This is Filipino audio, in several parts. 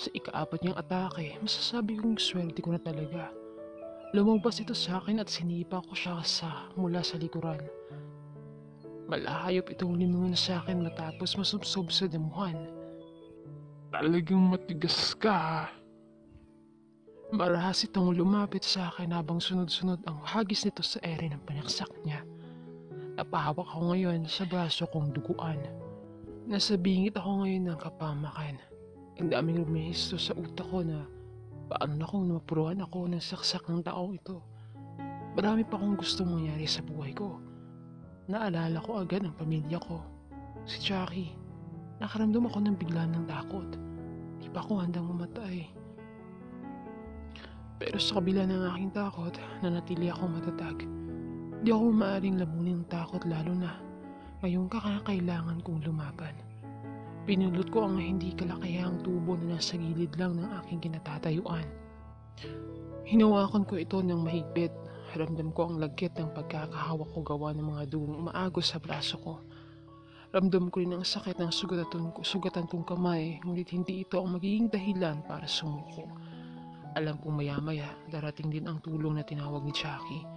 Sa ikaapat niyang atake, masasabi kong swerte ko na talaga. Lumabas ito sa akin at sinipa ko siya mula sa likuran. Malahayop itong lumingon sa akin matapos masubsob sa damuhan. Talagang matigas ka. Marahas itong lumapit sa akin habang sunod-sunod ang hagis nito sa ere ng panaksak niya. Napahawak ako ngayon sa braso kong duguan. Nasa bingit ako ngayon ng kapamakan. Ang daming lumihisto sa utak ko na paano na kung napuruan ako ng saksak ng taong ito. Marami pa akong gustong mangyari sa buhay ko. Naalala ko agad ang pamilya ko. Si Jackie. Nakaramdam ako ng bigla ng takot. Di pa ako handang mamatay. Pero sa kabila ng aking takot, nanatili ako matatag. Di ako maaaring lamunin ng takot lalo na ngayong kakailangan kong lumaban. Pinulot ko ang hindi kalakihang tubo na nasa gilid lang ng aking kinatatayuan. Hinawakan ko ito ng mahigpit. Ramdam ko ang lagkit ng pagkakahawak ko gawa ng mga dugong umaagos sa braso ko. Ramdam ko rin ang sakit ng sugatan kong kamay, ngunit hindi ito ang magiging dahilan para sumuko. Alam kong maya-maya, darating din ang tulong na tinawag ni Jackie.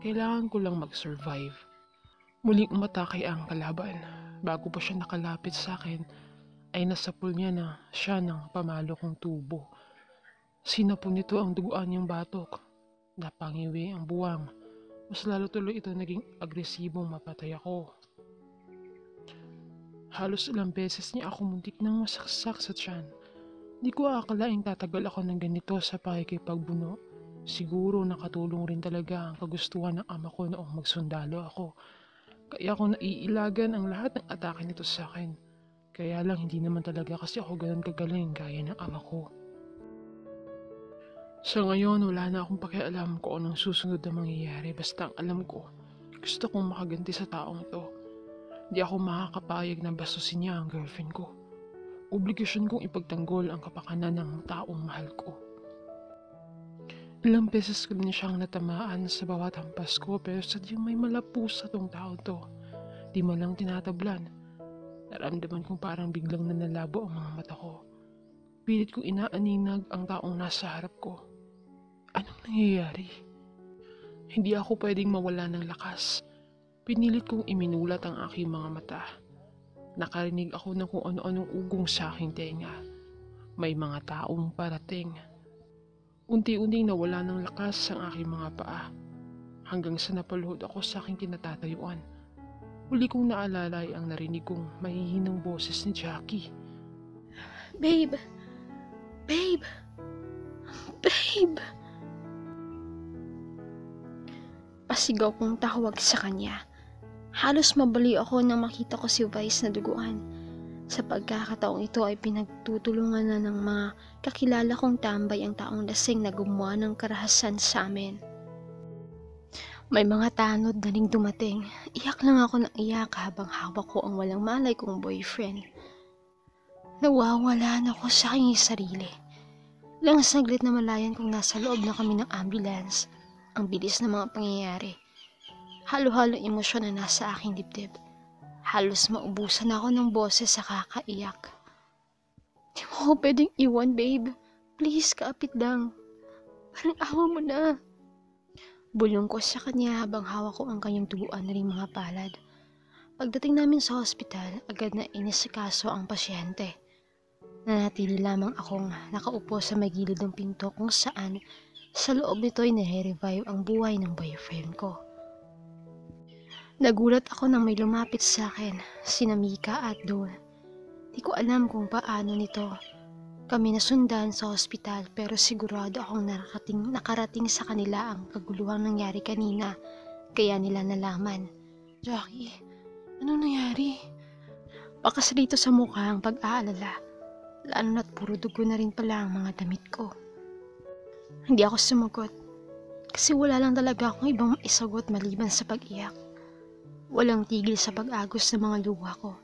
Kailangan ko lang mag-survive. Muling umatake ang kalaban. Bago pa siya nakalapit sa akin, ay nasapul niya na siya ng pamalo kong tubo. Sinapon nito ang duguan niyang batok. Napangiwi ang buwang. Mas lalo tuloy ito naging agresibong mapatay ako. Halos ilang beses niya ako muntik nang masaksak sa tiyan. Di ko akalaing tatagal ako ng ganito sa pakikipagbuno. Siguro nakatulong rin talaga ang kagustuhan ng ama ko noong magsundalo ako. Kaya ako naiilagan ang lahat ng atake nito sa akin. Kaya lang hindi naman talaga kasi ako ganun kagaling gaya ng ama ko. Sa ngayon, wala na akong pakialam kung anong susunod na mangyayari. Basta ang alam ko, gusto kong makaganti sa taong ito. Di ako makakapayag na bastusin niya ang girlfriend ko. Obligasyon kong ipagtanggol ang kapakanan ng taong mahal ko. Ilang beses ko din siyang natamaan sa bawat hampas ko pero sadyang may malapusa tong tao to. Di man lang tinatablan. Naramdaman kong parang biglang nanalabo ang mga mata ko. Pilit kong inaaninag ang taong nasa harap ko. Anong nangyayari? Hindi ako pwedeng mawala ng lakas. Pinilit kong iminulat ang aking mga mata. Nakarinig ako ng kung ano-anong ugong sa aking tenga. May mga taong parating. Unti-unting nawala ng lakas ang aking mga paa. Hanggang sa napaluhod ako sa aking kinatatayuan. Huli kong naalala ay ang narinig kong mahihinang boses ni Jackie. Babe! Babe! Babe! Pasigaw kong tawag sa kanya. Halos mabali ako nang makita ko si Vice na duguan. Sa pagkakataong ito ay pinagtutulungan na ng mga kakilala kong tambay ang taong lasing na gumawa ng karahasan sa amin. May mga tanod na ring dumating. Iyak lang ako ng iyak habang hawak ko ang walang malay kong boyfriend. Nawawala na ako sa aking sarili. Ilang saglit na malayan kong nasa loob na kami ng ambulance. Ang bilis ng mga pangyayari. Halo-halo emosyon na nasa aking dibdib. Halos maubusan ako ng boses sa kakaiyak. Di mo ako pwedeng iwan, babe. Please, kaapit lang. Parang awa mo na. Bulong ko sa kanya habang hawak ko ang kanyang duguan na ring mga palad. Pagdating namin sa hospital, agad na inisikaso ang pasyente. Nanatili lamang akong nakaupo sa may gilid ng pinto kung saan sa loob nito ay nare-revive ang buhay ng boyfriend ko. Nagulat ako nang may lumapit sa akin, sina Mika at Dawn. Di ko alam kung paano nito kami nasundan sa ospital pero sigurado akong nakarating sa kanila ang kaguluhang nangyari kanina kaya nila nalaman. Jackie, anong nangyari? Bakas rito sa mukha ang pag-aalala, lalo na't puro dugo na rin pala ang mga damit ko. Hindi ako sumagot kasi wala lang talaga akong ibang maisagot maliban sa pag-iyak. Walang tigil sa pag-agos ng mga luha ko.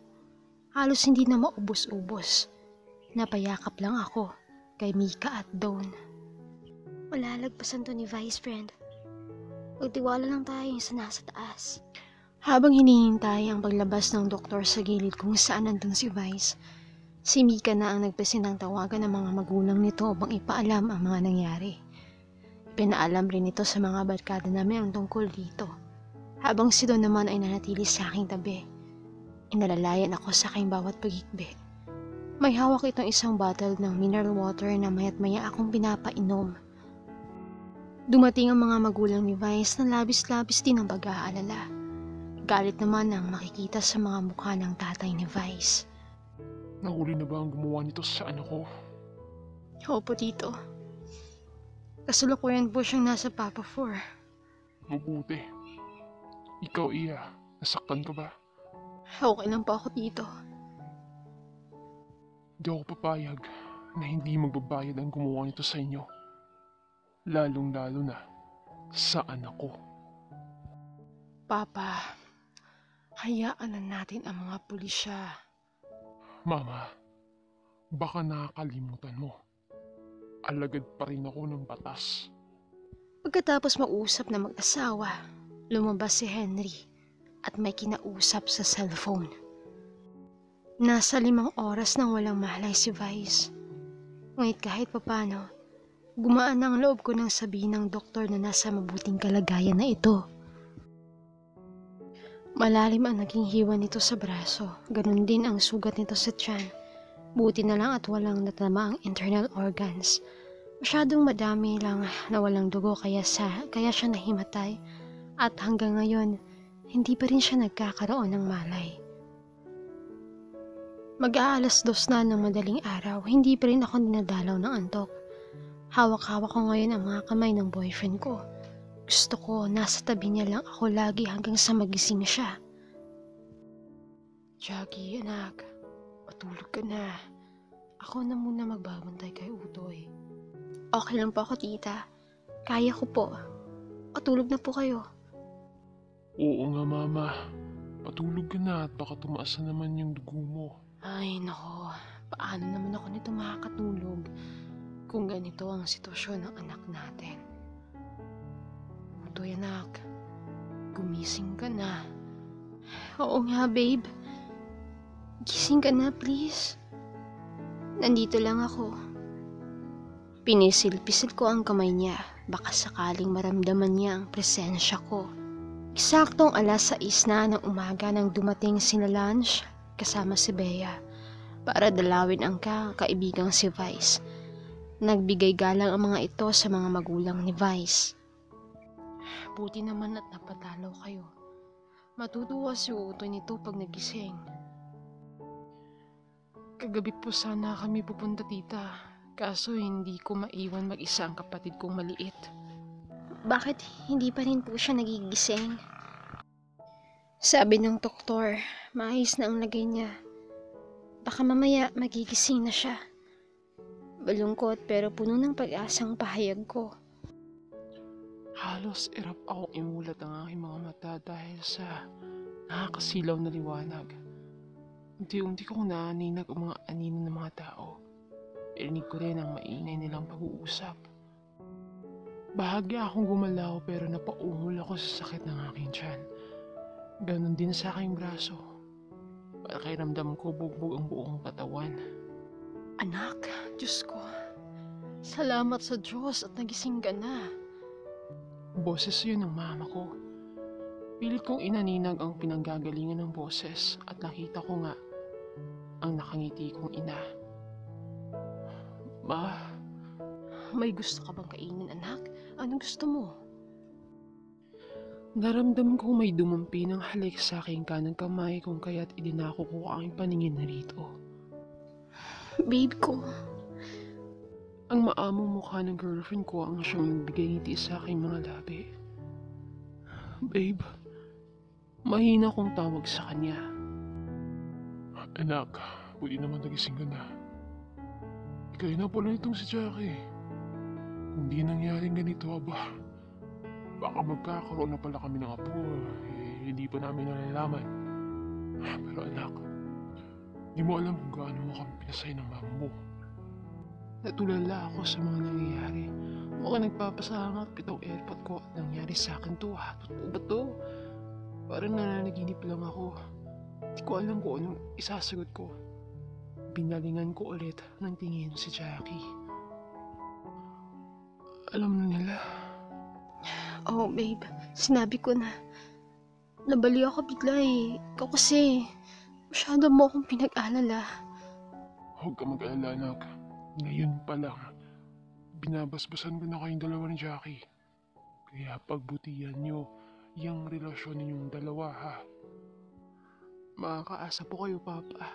Halos hindi na maubos-ubos. Napayakap lang ako kay Mika at Dawn. Malalagpasan to ni Vice Friend. Magtiwala lang tayo sa nasa taas. Habang hinihintay ang paglabas ng doktor sa gilid kung saan nandun si Vice, Si Mika na ang nagpresinang tawagan ng mga magulang nito upang ipaalam ang mga nangyari. Pinaalam rin ito sa mga barkada namin ang tungkol dito. Habang si Don naman ay nanatili sa aking tabi. Inalalayan ako sa aking bawat pagikbi. May hawak itong isang bottle ng mineral water na maya't maya akong pinapainom. Dumating ang mga magulang ni Vice na labis-labis din ang pag-aalala. Galit naman ang makikita sa mga mukha ng tatay ni Vice. Nahuli na ba ang gumawa nito sa anak ko? Opo, tito. Kasalukuyan po siyang nasa Papa 4. Mabuti. Ikaw, Iya, nasaktan ka ba? Okay lang po ako, tito. Di ako papayag na hindi magbabayad ang gumawa nito sa inyo. Lalong-lalo na sa anak ko. Papa, hayaan na natin ang mga pulisya. Mama, baka nakakalimutan mo. Alagad pa rin ako ng batas. Pagkatapos mag-usap na mag-asawa, lumabas si Henry at may kinausap sa cellphone. Nasa 5 oras nang walang malay si Vice. Ngunit kahit papano, gumaan ang loob ko nang sabihin ng doktor na nasa mabuting kalagayan na ito. Malalim ang naging hiwa nito sa braso, ganun din ang sugat nito sa tiyan. Buti na lang at walang natama ang internal organs. Masyadong madami lang na walang dugo kaya siya nahimatay at hanggang ngayon, hindi pa rin siya nagkakaroon ng malay. Mag-aalas 2 na ng madaling araw, hindi pa rin ako dinadalaw ng antok. Hawak-hawak ko ngayon ang mga kamay ng boyfriend ko. Gusto ko nasa tabi niya lang ako lagi hanggang sa magising siya. Jackie, anak, patulog ka na. Ako na muna magbabantay kay Utoy. Okay lang po ako, tita. Kaya ko po. Patulog na po kayo. Oo nga, Mama. Patulog ka na at baka tumaas na naman yung dugo mo. Ay, nako. Paano naman ako nito makakatulog kung ganito ang sitwasyon ng anak natin? Utoy, anak. Gumising ka na. Oo nga, babe. Gising ka na, please. Nandito lang ako. Pinisil-pisil ko ang kamay niya. Baka sakaling maramdaman niya ang presensya ko. Eksaktong 6:00 na ng umaga nang dumating sina Lange kasama si Bea para dalawin ang kaibigang si Vice. Nagbigay galang ang mga ito sa mga magulang ni Vice. Buti naman at napatalaw kayo. Matutuwa si Utoy nito pag nagising. Kagabi po sana kami pupunta, tita. Kaso hindi ko maiwan mag-isa ang kapatid kong maliit. Bakit hindi pa rin po siya nagigising? Sabi ng doktor, maayos na ang lagay niya. Baka mamaya magigising na siya. Balungkot pero puno ng pag-asang pahayag ko. Halos irap akong imulat ang aking mga mata dahil sa nakakasilaw na liwanag. Unti-unti kong naaninag ang mga anino ng mga tao. Irinig ko rin ang maingay nilang pag-uusap. Bahagya akong gumalaw pero napaungol ako sa sakit ng aking tiyan. Ganon din sa aking braso. Pakiramdam ko bugbog ang buong katawan. Anak, Diyos ko. Salamat sa Diyos at nagising ka na. Boses yun ng mama ko. Pilit kong inaninag ang pinanggagalingan ng boses at nakita ko nga ang nakangiti kong ina. Ma, may gusto ka bang kainin, anak? Anong gusto mo? Naramdam ko may dumampi ng halik sa aking kanang kamay kung kaya't idinako ko ang aking paningin na rito. Babe ko. Ang maamong mukha ng girlfriend ko ang siyang nagbigay ngiti sa aking mga labi. Babe, mahina kong tawag sa kanya. Anak, buti naman nagising ka na. Ikaw na pala itong si Jackie. Kung di nangyaring ganito, aba, baka magkakaroon na pala kami ng apo, hindi pa namin nalalaman. Pero anak, di mo alam kung gaano mo kami pinasay ng mama mo. Natulala ako sa mga nangyayari. Mukhang nagpapasalamat pitong airpot ko at nangyari sa akin to, ha? Totoo ba to? Parang nananaginip lang ako. Di ko alam kung anong isasagot ko. Pinalingan ko ulit ng tingin si Jackie. Alam na nila. Oh, babe. Sinabi ko na. Nabali ako bigla eh. Ikaw kasi, masyado mo akong pinag-alala. Huwag ka mag-alala, anak. Ngayon pa lang, binabasbasan ko na kayong dalawa ni Jackie. Kaya pagbutihan nyo yung relasyon ninyong dalawa, ha? Makakaasa po kayo, Papa.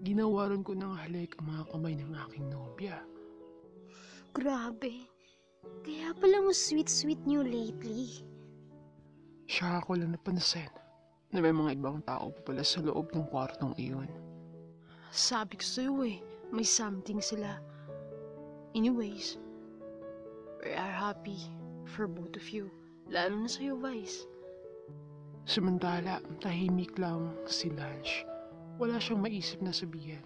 Ginawaran ko ng halik ang mga kamay ng aking nobya. Grabe. Kaya pala mo sweet-sweet niyo lately. Siya ako lang napansin na may mga ibang tao pa pala sa loob ng kwartong iyon. Sabi ko sa'yo eh, may something sila. Anyways, we are happy for both of you. Lalo na sa'yo, Vice. Samantala, tahimik lang si Lange. Wala siyang maisip na sabihin.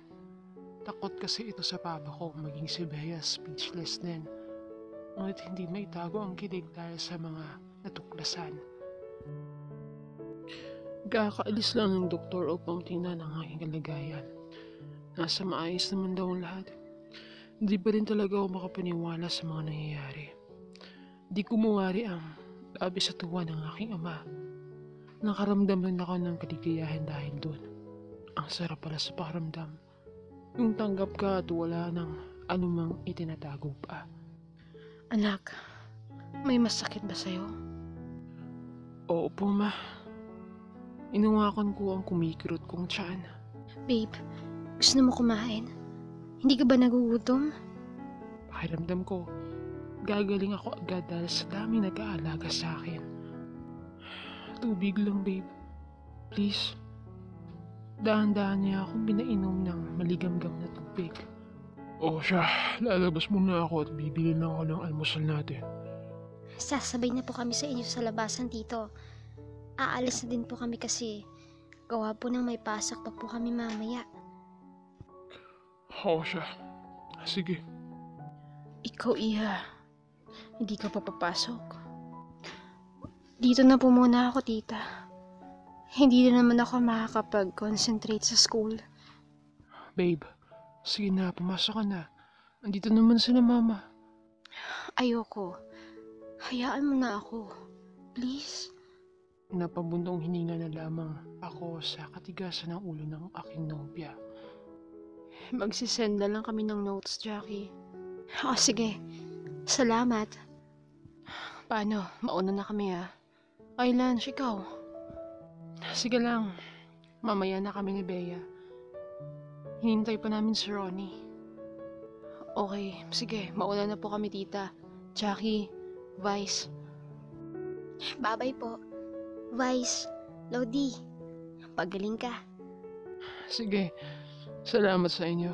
Takot kasi ito sa papa ko maging si Bea speechless din. Ngunit hindi maitago ang kilig dahil sa mga natuklasan. Kakaalis lang ng doktor upang tingnan ang aking kalagayan. Nasa maayos naman daw ang lahat. Hindi pa rin talaga ako makapaniwala sa mga nangyayari. Di ko mawari ang labis sa tuwa ng aking ama. Nakaramdam rin ako ng kaligayahan dahil doon. Ang sarap pala sa pakiramdam. Yung tanggap ka at wala nang anumang itinatago pa. Anak, may masakit ba sa'yo? Oo po, ma. Inuwakan ko ang kumikirot kong tiyan. Babe, gusto mo kumain? Hindi ka ba nagugutom? Pakiramdam ko, gagaling ako agad dahil sa daming nag-aalaga sa akin. Tubig lang, babe. Please. Dahan-dahan niya akong pinainom ng maligamgam na tubig. Oo siya, lalabas muna ako at bibili na ako ng almusal natin. Sasabay na po kami sa inyo sa labasan, tito. Aalis na din po kami kasi gawa po ng may pasok pa po kami mamaya. Oo siya. Sige. Ikaw, Iha. Hindi ka pa papasok. Dito na po muna ako, tita. Hindi na naman ako makakapag-concentrate sa school. Babe, sige na, pumasok ka na. Andito naman sila mama. Ayoko. Hayaan mo na ako. Please. Napabundong hininga na lamang ako sa katigasan ng ulo ng aking nobya. Magsisend na lang kami ng notes, Jackie. O, sige. Salamat. Paano? Mauna na kami, ha? Ay, Lance, ikaw. Sige lang, mamaya na kami ni Bea. Hinintay pa namin si Ronnie. Okay, sige. Mauna na po kami, tita. Jackie, Vice. Bye-bye po. Vice, Lodi. Pagaling ka. Sige, salamat sa inyo.